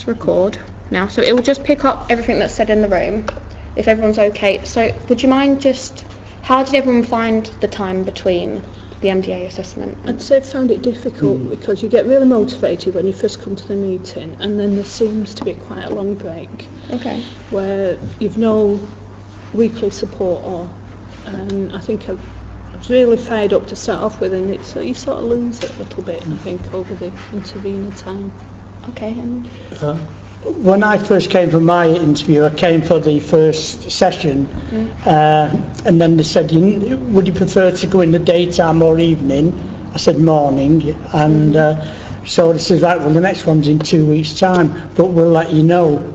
press record now, so it will just pick up everything that's said in the room, if everyone's okay. So would you mind how did everyone find the time between the MDA assessment? I'd say I found it difficult because you get really motivated when you first come to the meeting, and then there seems to be quite a long break. Okay. Where you've no weekly support, and I think I was really fired up to start off with, and so you sort of lose it a little bit, I think, over the intervening time. Okay. And when I first came for my interview, I came for the first session, and then they said, would you prefer to go in the daytime or evening? I said morning, and so they said, right, well, the next one's in 2 weeks' time, but we'll let you know.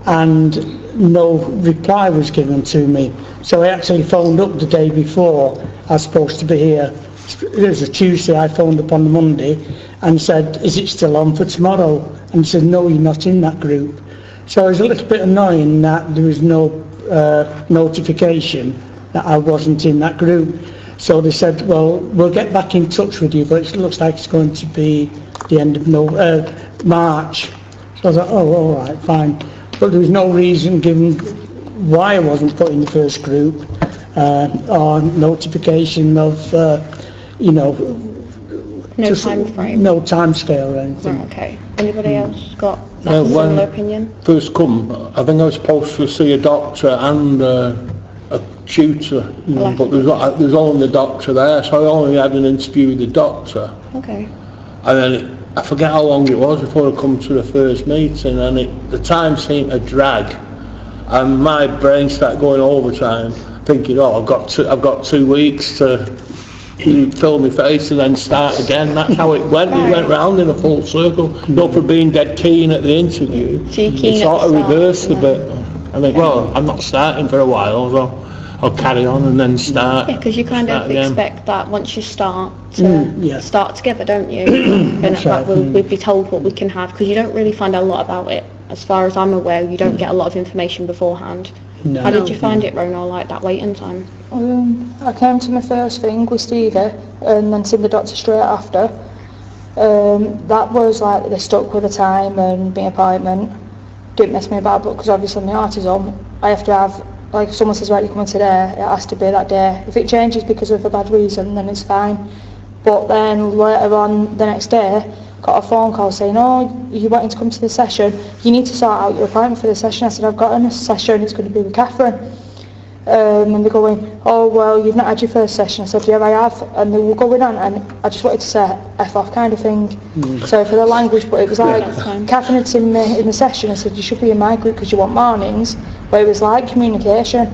And no reply was given to me. So I actually phoned up the day before I was supposed to be here. It was a Tuesday. I phoned up on the Monday and said, is it still on for tomorrow? And said, no, you're not in that group. So it was a little bit annoying that there was no notification that I wasn't in that group. So they said, well, we'll get back in touch with you, but it looks like it's going to be the end of March. So I was like, oh, all right, fine. But there was no reason given why I wasn't put in the first group, or notification of, no time frame. No time scale or anything. Right, okay. Anybody else got a similar opinion? First come, I think I was supposed to see a doctor and a tutor, but there's only the doctor there, so I only had an interview with the doctor. Okay. And then I forget how long it was before I come to the first meeting, and the time seemed to drag, and my brain started going overtime, thinking, I've got 2 weeks to fill my face and then start again. That's how it went. It went round in a full circle. Not for being dead keen at the interview. It sort of reversed a bit. I think, well, I'm not starting for a while, so I'll carry on and then start. Yeah, because you kind of expect that once you start to start together, don't you? And that we'd be told what we can have, because you don't really find out a lot about it. As far as I'm aware, you don't get a lot of information beforehand. No. How did you find it, Rona, like that waiting time? I came to my first thing with Stevie and then seen the doctor straight after. That was like they stuck with the time and the appointment. Didn't mess me about, but because obviously my autism, I have to have, like if someone says, right, you come in today, it has to be that day. If it changes because of a bad reason, then it's fine. But then later on the next day, got a phone call saying, you're wanting to come to the session, you need to sort out your appointment for the session. I said, I've got a session, it's going to be with Catherine. And they're going, well, you've not had your first session. I said, yeah, I have. And they were going on, and I just wanted to say F off kind of thing. Sorry for the language, but it was like, Catherine had seen me in the session. I said, you should be in my group because you want mornings. But it was like communication.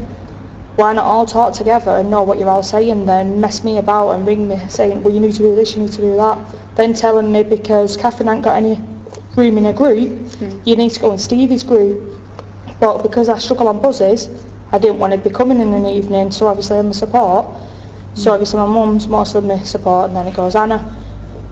Why not all talk together and know what you're all saying, then mess me about and ring me saying, well, you need to do this, you need to do that. Then telling me because Catherine ain't got any room in a group, you need to go in Stevie's group. But because I struggle on buses, I didn't want to be coming in an evening, so obviously I'm a support. So obviously my mum's mostly my support, and then it goes Anna.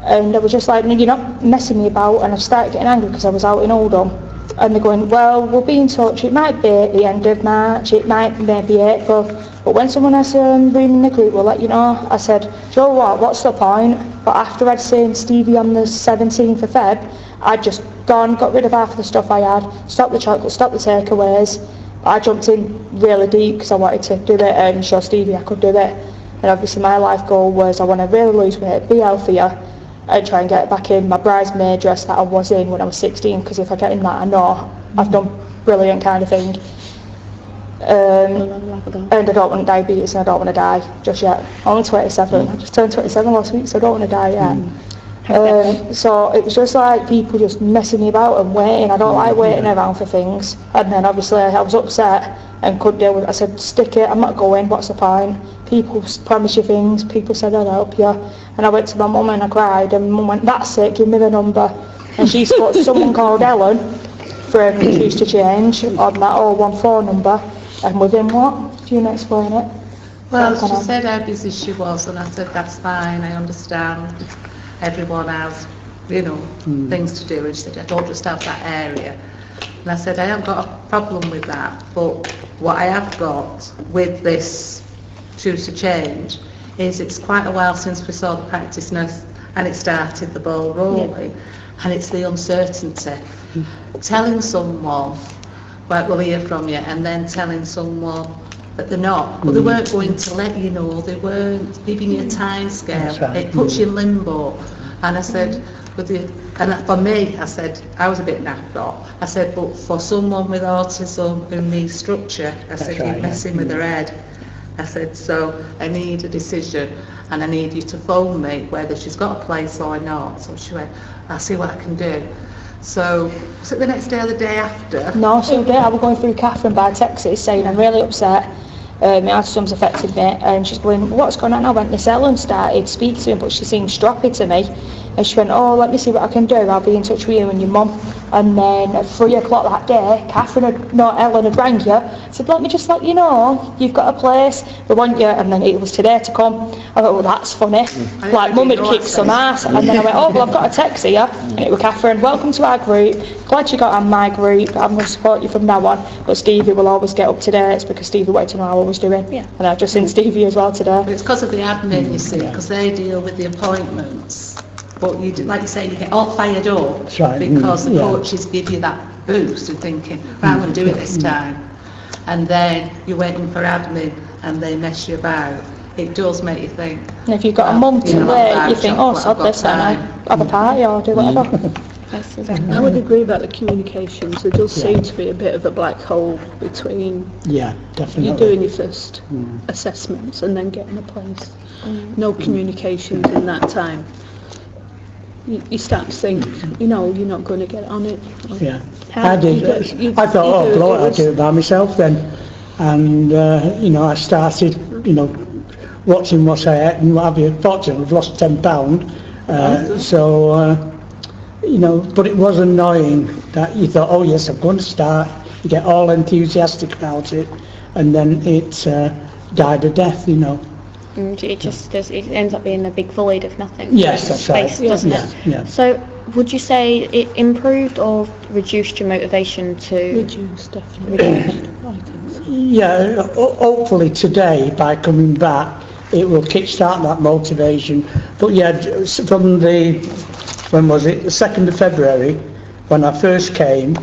And I was just like, no, you're not messing me about, and I started getting angry because I was out in Oldham. And they're going, well, we'll be in touch. It might be at the end of March, it might be April, but when someone has room in the group, we'll let you know. I said, do you know what, what's the point? But after I'd seen Stevie on the 17th of Feb, I'd just got rid of half of the stuff I had, stopped the chocolate, stopped the takeaways. I jumped in really deep because I wanted to do it and show Stevie I could do it. And obviously my life goal was I want to really lose weight, be healthier, and try and get back in my bridesmaid dress that I was in when I was 16, because if I get in that, I know I've done brilliant kind of thing. And I don't want diabetes and I don't want to die just yet. I'm only 27. I just turned 27 last week, so I don't want to die yet. So it was just like people just messing me about and waiting. I don't like waiting around for things. And then obviously I was upset and couldn't deal with it. I said, stick it, I'm not going, what's the point? People promise you things, people said I'd help you. And I went to my mum and I cried, and mum went, that's it, give me the number. And she spoke to someone called Ellen from Choose to Change on that 014 number. And within what? Do you want to explain it? Well, she said how busy she was, and I said, that's fine, I understand. Everyone has, things to do. And she said, I don't just have that area. And I said, I haven't got a problem with that, but what I have got with this Choose to Change is it's quite a while since we saw the practice nurse and it started the ball rolling. and it's the uncertainty. Telling someone, right, we'll hear from you, and then telling someone that they're not, but they weren't going to let you know, they weren't giving you a time scale. Right. It puts you in limbo. And I said, and for me, I said, I was a bit naffed. I said, but for someone with autism who needs structure, I said, you're messing with their head. I said, so I need a decision, and I need you to phone me whether she's got a place or not. So she went, I'll see what I can do. So, was it the next day or the day after? No, so I was going through Catherine by text saying I'm really upset. My autism's affected me, and she's going, what's going on? I went, Miss Ellen started speaking to me, but she seemed stroppy to me. And she went, oh, let me see what I can do. I'll be in touch with you and your mum. And then at 3 o'clock that day, Ellen had rang you. I said, let me just let you know, you've got a place, we want you. And then it was today to come. I thought, well, that's funny. Like, mum had kicked some ass. And then I went, oh, well, I've got a text here. And it was Catherine, welcome to our group. Glad you got on my group. I'm going to support you from now on. But Stevie will always get up to date because Stevie wanted to know how I was doing. Yeah. And I've just seen Stevie as well today. It's because of the admin, you see, because they deal with the appointments. But you do, like you say, you get all fired up because the coaches give you that boost of thinking, right, I'm going to do it this time. And then you're waiting for admin and they mess you about. It does make you think. And if you've got a month to wait, you think, oh, sod this, and I have a party or do whatever. I would agree about the communications. There does seem to be a bit of a black hole between definitely. you doing your first assessments and then getting a place. No communications in that time. You start to think, you're not going to get on it. Yeah, I did. I thought, oh, Lord, I'll do it by myself then. And, I started, watching what I ate and what have you. Fortunately, I've lost £10. But it was annoying that you thought, oh, yes, I'm going to start. You get all enthusiastic about it, and then it died a death, And it just does, it ends up being a big void of nothing. Yes, that's space, right. Doesn't it? Yeah. So would you say it improved or reduced your motivation to... Reduced, definitely. I think so. Yeah, hopefully today, by coming back, it will kickstart that motivation. But yeah, from the 2nd of February, when I first came,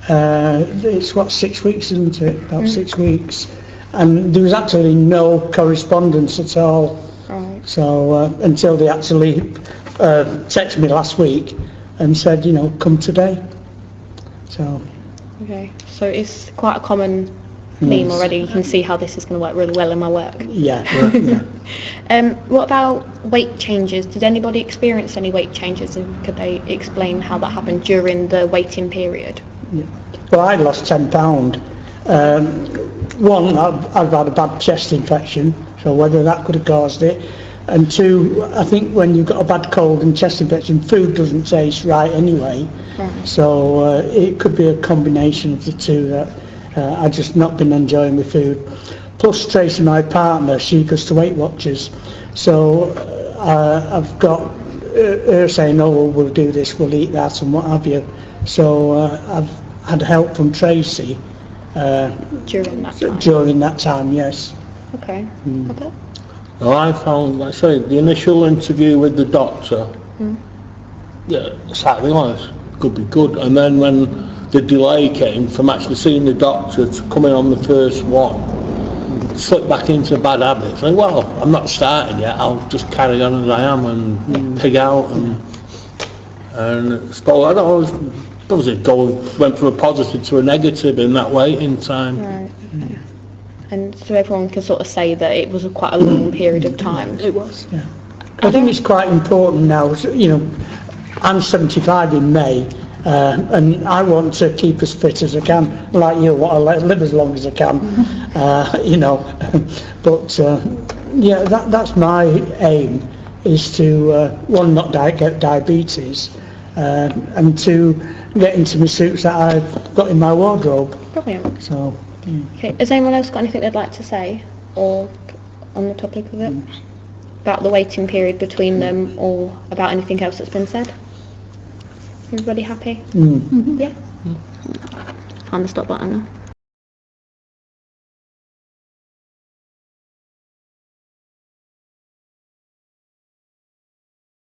it's 6 weeks, isn't it? About 6 weeks. And there was actually no correspondence at all. Right. So until they actually texted me last week and said, come today. So. Okay, so it's quite a common theme already. You can see how this is going to work really well in my work. Yeah. What about weight changes? Did anybody experience any weight changes, and could they explain how that happened during the waiting period? Yeah. Well, I lost £10. One, I've had a bad chest infection, so whether that could have caused it. And two, I think when you've got a bad cold and chest infection, food doesn't taste right anyway. Right. So it could be a combination of the two that I've just not been enjoying the food. Plus Tracy, my partner, she goes to Weight Watchers. So I've got her saying, oh, well, we'll do this, we'll eat that and what have you. So I've had help from Tracy. During that time, yes. Okay. Okay. Well, I found, like I say, the initial interview with the doctor, Saturday night could be good, and then when the delay came from actually seeing the doctor to coming on the first one, slip back into bad habits. Like, well, I'm not starting yet. I'll just carry on as I am and pig out and so I don't know. Went from a positive to a negative in that waiting time. Right. Okay. And so everyone can sort of say that it was quite a long period of time. It was. Yeah. I think it's quite important now. I'm 75 in May, and I want to keep as fit as I can. Like you, I want to live as long as I can. But that's my aim: is to one, not get diabetes, and two, get into my suits that I've got in my wardrobe. Brilliant. So. Okay. Has anyone else got anything they'd like to say, or on the topic of it, about the waiting period between them, or about anything else that's been said? Everybody happy? Yeah. Find the stop button now.